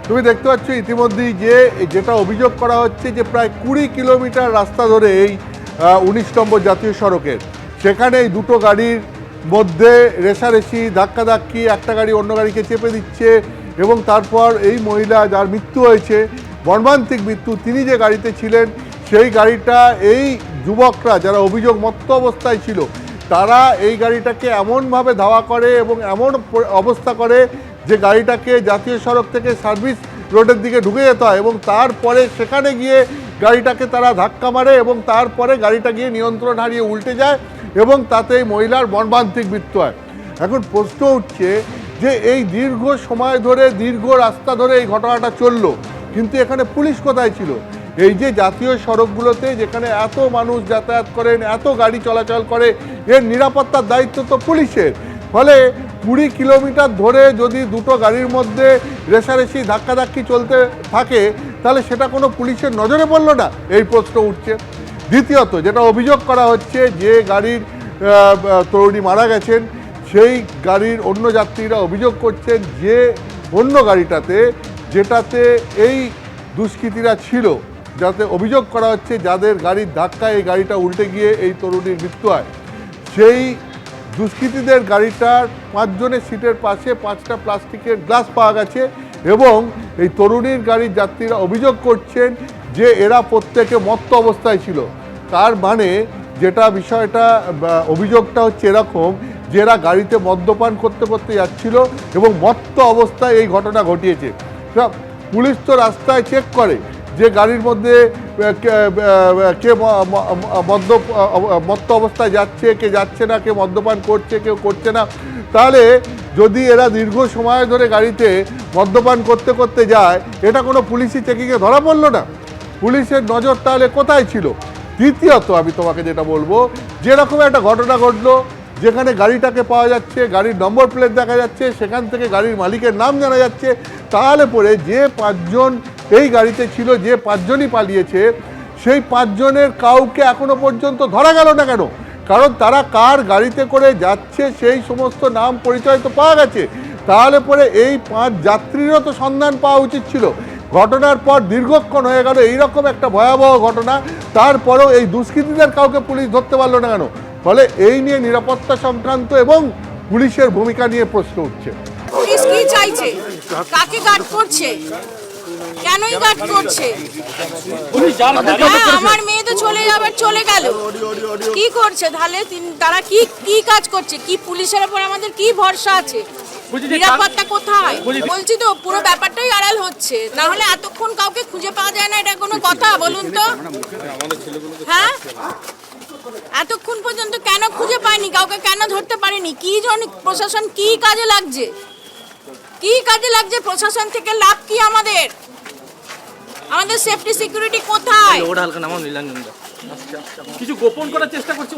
তুমি দেখতে পাচ্ছ ইতিমধ্যেই যেটা অভিযোগ করা হচ্ছে যে প্রায় 20 কিলোমিটার রাস্তা ধরে এই 19 নম্বর জাতীয় সড়কের সেখানে এই দুটো গাড়ির মধ্যে রেষারেষি ধাক্কাধাক্কি, একটা গাড়ি অন্য গাড়িকে চেপে দিচ্ছে এবং তারপর এই মহিলা যার মৃত্যু হয়েছে, মর্মান্তিক মৃত্যু, তিনি যে গাড়িতে ছিলেন সেই গাড়িটা এই যুবকরা যারা অভিযোগ মত্ত অবস্থায় ছিল তারা এই গাড়িটাকে এমনভাবে ধাওয়া করে এবং এমন অবস্থা করে যে গাড়িটাকে জাতীয় সড়ক থেকে সার্ভিস রোডের দিকে ঢুকে যেতে হয় এবং তারপরে সেখানে গিয়ে গাড়িটাকে তারা ধাক্কা মারে এবং তারপরে গাড়িটা গিয়ে নিয়ন্ত্রণ হারিয়ে উল্টে যায় এবং তাতে এই মহিলার মর্মান্তিক মৃত্যু হয়। এখন প্রশ্ন উঠছে যে এই দীর্ঘ সময় ধরে দীর্ঘ রাস্তা ধরে এই ঘটনাটা চললো, কিন্তু এখানে পুলিশ কোথায় ছিল? এই যে জাতীয় সড়কগুলোতে যেখানে এত মানুষ যাতায়াত করেন, এত গাড়ি চলাচল করে, এর নিরাপত্তার দায়িত্ব তো পুলিশের। ফলে 20 কিলোমিটার ধরে যদি দুটো গাড়ির মধ্যে রেষারেষি ধাক্কাধাক্কি চলতে থাকে তাহলে সেটা কোনো পুলিশের নজরে পড়লো না, এই প্রশ্ন উঠছে। দ্বিতীয়ত যেটা অভিযোগ করা হচ্ছে, যে গাড়ির তরুণী মারা গেছেন সেই গাড়ির অন্য যাত্রীরা অভিযোগ করছেন যে অন্য গাড়িটাতে যেটাতে এই দুষ্কৃতীরা ছিল, যাতে অভিযোগ করা হচ্ছে যাদের গাড়ির ধাক্কায় এই গাড়িটা উল্টে গিয়ে এই তরুণীর মৃত্যু হয়, সেই দুষ্কৃতীদের গাড়িটার 5 জনের সিটের পাশে 5টা প্লাস্টিকের গ্লাস পাওয়া গেছে এবং এই তরুণীর গাড়ির যাত্রীরা অভিযোগ করছেন যে এরা প্রত্যেকে মত্ত অবস্থায় ছিল। তার মানে যেটা বিষয়টা অভিযোগটা হচ্ছে এরকম যে এরা গাড়িতে মদ্যপান করতে করতে যাচ্ছিল এবং মত্ত অবস্থায় এই ঘটনা ঘটিয়েছে। পুলিশ তো রাস্তায় চেক করে যে গাড়ির মধ্যে কে মত্ত অবস্থায় যাচ্ছে, কে যাচ্ছে না, কে মদ্যপান করছে, কেউ করছে না। তাহলে যদি এরা দীর্ঘ সময় ধরে গাড়িতে মদ্যপান করতে করতে যায়, এটা কোনো পুলিশি চেকিংয়ে ধরা পড়লো না? পুলিশের নজর তাহলে কোথায় ছিল? দ্বিতীয়ত আমি তোমাকে যেটা বলবো, যেরকম একটা ঘটনা ঘটলো যেখানে গাড়িটাকে পাওয়া যাচ্ছে, গাড়ির নম্বর প্লেট দেখা যাচ্ছে, সেখান থেকে গাড়ির মালিকের নাম জানা যাচ্ছে, তাহলে পরে যে 5 জন এই গাড়িতে ছিল, যে 5 জনই পালিয়েছে, সেই 5 জনের কাউকে এখনো পর্যন্ত ধরা গেল না কেন? কারণ তারা কার গাড়িতে করে যাচ্ছে সেই সমস্ত নাম পরিচয় তো পাওয়া গেছে। তাহলে পরে এই 5 যাত্রীরও তো সন্ধান পাওয়া উচিত ছিল। ঘটনার পর দীর্ঘক্ষণ হয়ে গেল এইরকম একটা ভয়াবহ ঘটনা, তারপরেও এই দুষ্কৃতীদের কাউকে পুলিশ ধরতে পারলো না কেন? ফলে এই নিয়ে নিরাপত্তা সংক্রান্ত এবং পুলিশের ভূমিকা নিয়ে প্রশ্ন উঠছে। পুলিশ কি চাইছে? কাকে গার্ড করছে? কেনই গার্ড করছে? আমার মেয়ে তো চলে গেল, কি করছে তাহলে? তারা কি কাজ করছে? কি পুলিশের উপর আমাদের কি ভরসা আছে? নিরাপত্তা কোথায়? বলছি তো পুরো ব্যাপারটাই আড়াল হচ্ছে, না হলে এতক্ষণ কাউকে খুঁজে পাওয়া যায় না, এটা কোনো কথা বলুন তো? হ্যাঁ, এতক্ষণ পর্যন্ত কেন খুঁজে পায়নি? কাউকে কেন ধরতে পারেনি? কি জন্য প্রশাসন কি কাজে লাগছে? কি কাজে লাগছে প্রশাসন থেকে? লাভ কি আমাদের? আমাদের সেফটি সিকিউরিটি কোথায়? কিছু গোপন করার চেষ্টা করছে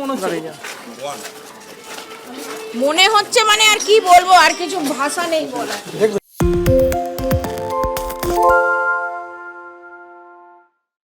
মনে হচ্ছে মানে আর কি বলবো, আর কিছু ভাষা নেই বলার।